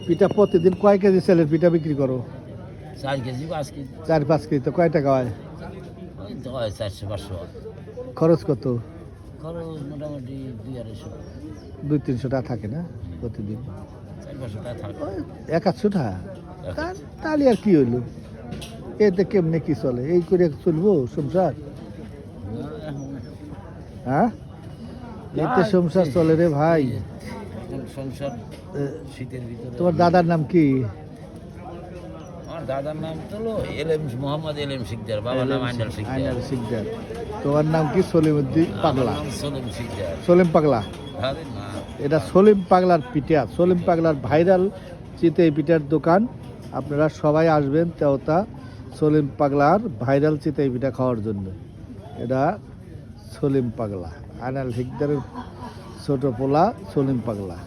পিঠা প্রতিদিন কয় কেজি সেলের পিঠা বিক্রি করো? 4 কেজি 5 কেজি 4-5 কেজি তো কয় টাকা হয়? ওই তো হয় 400-500 খরচ কত? খরচ মোটামুটি 2-250 200-300 টাকা থাকে না প্রতিদিন? 400-500 টাকা থাকে। ওই 100 টাকা তাহলে আর কি হইলো? এতে কেমনে কি চলে? এই করে চলবো সংসার? না, এখন হ্যাঁ, এতে সংসার চলে রে ভাই। এখন সংসার শীতের ভিতরে। তোমার দাদার নাম কি? আমার দাদার নাম তো মোহাম্মদ এলএম শিকদার, বাবার নাম আইনাল শিকদার। আইনাল শিকদার। তোমার নাম কি? সলিমউদ্দিন পাগলা। আমার নাম সলিম শিকদার। সলিম পাগলা। আরে না, এটা সলিম পাগলার পিঠা, সলিম পাগলার ভাইরাল চিতই পিঠার দোকান। আপনারা সবাই আসবেন তেওতা সলিম পাগলার ভাইরাল চিতই পিঠা খাওয়ার জন্য। এটা সলিম পাগলা, আইনাল শিকদারের ছোট পোলা সলিম পাগলা।